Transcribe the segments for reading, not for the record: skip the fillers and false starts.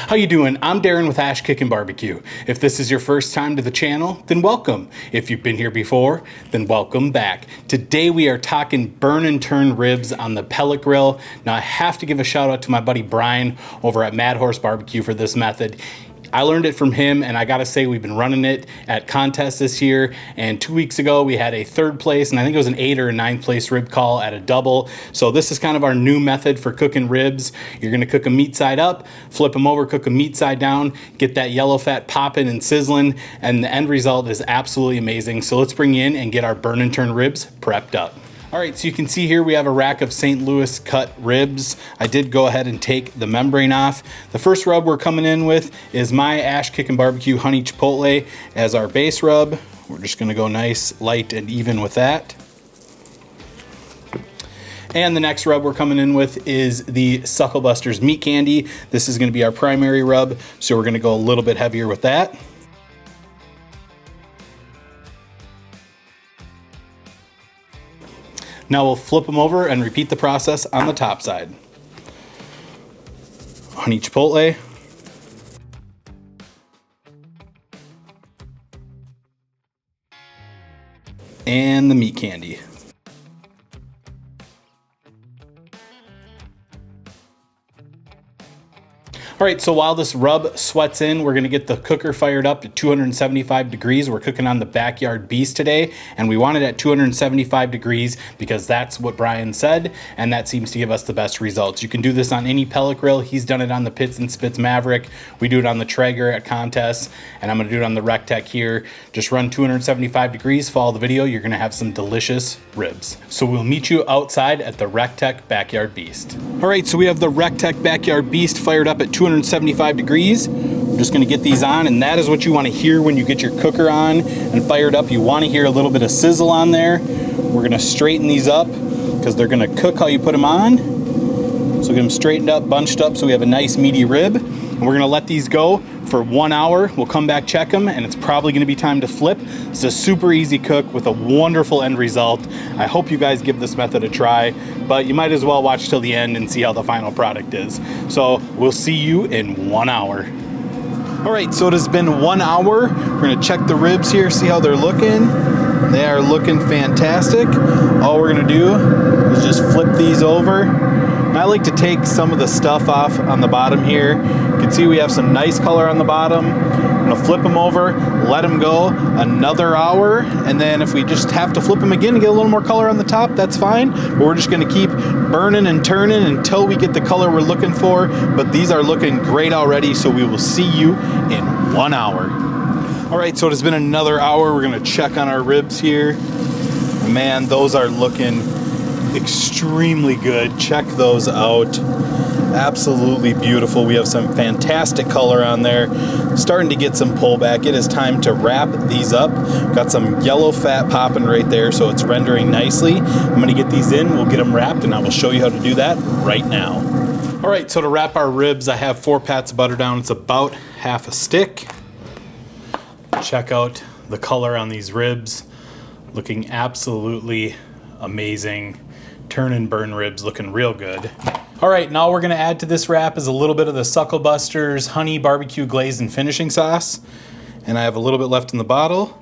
How you doing? I'm Darren with Kickin BBQ. If this is your first time to the channel, then welcome. If you've been here before, then welcome back. Today we are talking burn and turn ribs on the pellet grill. Now I have to give a shout out to my buddy Brian over at Mad Horse Barbecue for this method. I learned it from him, and I gotta say we've been running it at contests this year, and 2 weeks ago we had a 3rd place, and I think it was an 8th or 9th place rib call at a double. So this is kind of our new method for cooking ribs. You're gonna cook them meat side up, flip them over, cook them meat side down, get that yellow fat popping and sizzling, and the end result is absolutely amazing. So let's bring you in and get our burn and turn ribs prepped up. All right, so you can see here we have a rack of St. Louis cut ribs. I did go ahead and take the membrane off. The first rub we're coming in with is my Kickin BBQ Honey Chipotle as our base rub. We're just gonna go nice, light, and even with that. And the next rub we're coming in with is the Sucklebusters meat candy. This is gonna be our primary rub, so we're gonna go a little bit heavier with that. Now we'll flip them over and repeat the process on the top side. Honey Chipotle. And the meat candy. All right, so while this rub sweats in, we're gonna get the cooker fired up to 275 degrees. We're cooking on the Backyard Beast today, and we want it at 275 degrees because that's what Brian said, and that seems to give us the best results. You can do this on any pellet grill. He's done it on the Pits and Spits Maverick. We do it on the Traeger at contests, and I'm gonna do it on the Rectech here. Just run 275 degrees, follow the video, you're gonna have some delicious ribs. So we'll meet you outside at the Rectech Backyard Beast. All right, so we have the Rectech Backyard Beast fired up at 275 degrees. We're just gonna get these on, and that is what you wanna hear when you get your cooker on and fired up. You wanna hear a little bit of sizzle on there. We're gonna straighten these up because they're gonna cook how you put them on. So get them straightened up, bunched up so we have a nice meaty rib. And we're gonna let these go for 1 hour. We'll come back, check them, and it's probably gonna be time to flip. It's a super easy cook with a wonderful end result. I hope you guys give this method a try, but you might as well watch till the end and see how the final product is. So we'll see you in 1 hour. All right, so it has been 1 hour. We're gonna check the ribs here, see how they're looking. They are looking fantastic. All we're gonna do is just flip these over. And I like to take some of the stuff off on the bottom here. You can see we have some nice color on the bottom. I'm gonna flip them over, let them go another hour, and then if we just have to flip them again to get a little more color on the top, that's fine. But we're just gonna keep burning and turning until we get the color we're looking for. But these are looking great already, so we will see you in 1 hour. All right, so it has been another hour. We're gonna check on our ribs here. Man, those are looking extremely good. Check those out. Absolutely beautiful. We have some fantastic color on there. Starting to get some pullback. It is time to wrap these up. Got some yellow fat popping right there, so it's rendering nicely. I'm gonna get these in, we'll get them wrapped, and I will show you how to do that right now. All right, so to wrap our ribs, I have 4 pats of butter down. It's about half a stick. Check out the color on these ribs. Looking absolutely amazing. Turn and burn ribs looking real good. All right, now we're gonna add to this wrap is a little bit of the Sucklebusters honey barbecue glaze and finishing sauce. And I have a little bit left in the bottle.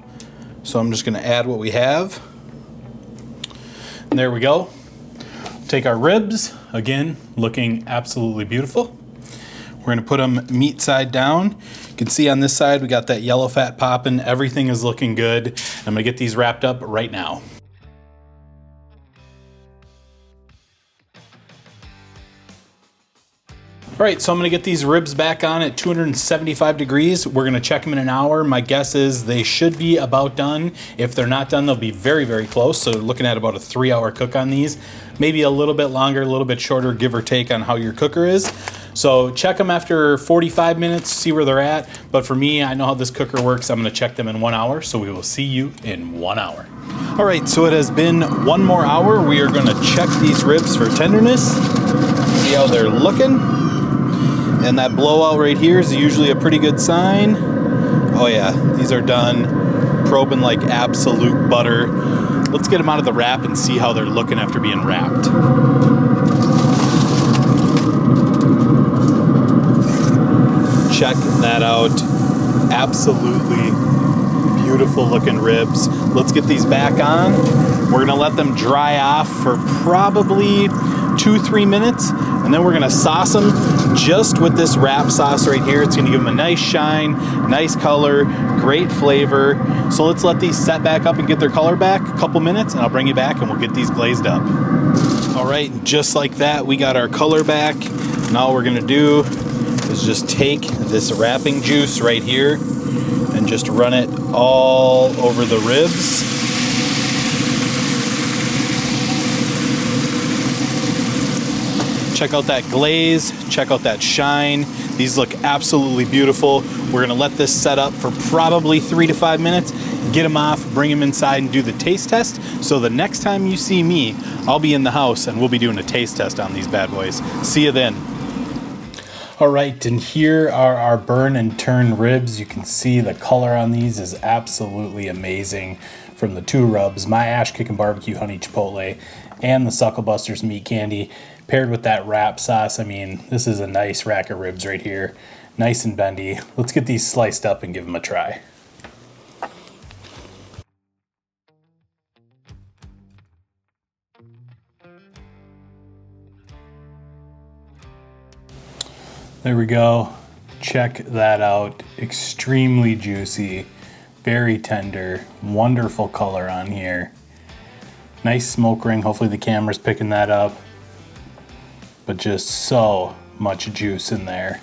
So I'm just gonna add what we have. And there we go. Take our ribs, again, looking absolutely beautiful. We're gonna put them meat side down. You can see on this side, we got that yellow fat popping. Everything is looking good. I'm gonna get these wrapped up right now. All right, so I'm gonna get these ribs back on at 275 degrees. We're gonna check them in an hour. My guess is they should be about done. If they're not done, they'll be very, very close. So looking at about a 3-hour cook on these. Maybe a little bit longer, a little bit shorter, give or take on how your cooker is. So check them after 45 minutes, see where they're at. But for me, I know how this cooker works. I'm gonna check them in 1 hour, so we will see you in 1 hour. All right, so it has been 1 more hour. We are gonna check these ribs for tenderness, see how they're looking. And that blowout right here is usually a pretty good sign. Oh yeah, these are done. Probing like absolute butter. Let's get them out of the wrap and see how they're looking after being wrapped. that out. Absolutely beautiful looking ribs. Let's get these back on. We're gonna let them dry off for probably 2-3 minutes, and then we're gonna sauce them just with this wrap sauce right here. It's gonna give them a nice shine, nice color, great flavor. So let's let these set back up and get their color back a couple minutes, and I'll bring you back and we'll get these glazed up. All right, just like that, we got our color back. Now all we're gonna do is just take this wrapping juice right here and just run it all over the ribs. Check out that glaze, check out that shine. These look absolutely beautiful. We're gonna let this set up for probably 3 to 5 minutes, get them off, bring them inside and do the taste test. So the next time you see me, I'll be in the house and we'll be doing a taste test on these bad boys. See you then. All right, and here are our burn and turn ribs. You can see the color on these is absolutely amazing from the 2 rubs, my Kickin BBQ honey chipotle and the Sucklebusters meat candy paired with that wrap sauce. I mean, this is a nice rack of ribs right here, nice and bendy. Let's get these sliced up and give them a try. There we go. Check that out. Extremely juicy, very tender, wonderful color on here. Nice smoke ring. Hopefully the camera's picking that up. But just so much juice in there.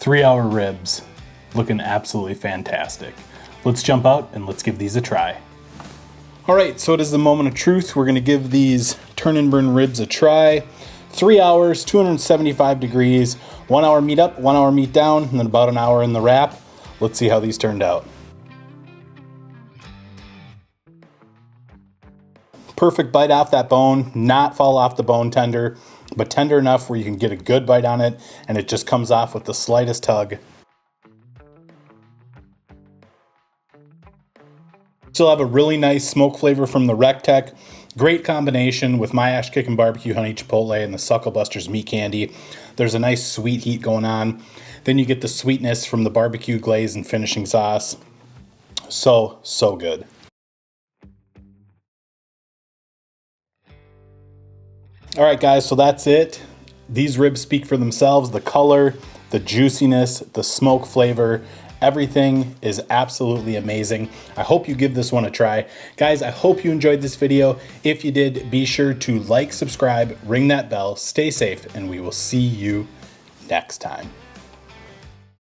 3-hour ribs, looking absolutely fantastic. Let's jump out and let's give these a try. All right, so it is the moment of truth. We're gonna give these turn and burn ribs a try. 3 hours, 275 degrees, 1 hour meat up, 1 hour meat down, and then about an hour in the wrap. Let's see how these turned out. Perfect bite off that bone, not fall off the bone tender, but tender enough where you can get a good bite on it and it just comes off with the slightest tug. Still have a really nice smoke flavor from the Rectech. Great combination with my Kickin BBQ honey chipotle and the Sucklebusters meat candy. There's a nice sweet heat going on. Then you get the sweetness from the barbecue glaze and finishing sauce. So good. All right, guys, so that's it. These ribs speak for themselves. The color, the juiciness, the smoke flavor, everything is absolutely amazing. I hope you give this one a try. Guys, I hope you enjoyed this video. If you did, be sure to like, subscribe, ring that bell, stay safe, and we will see you next time.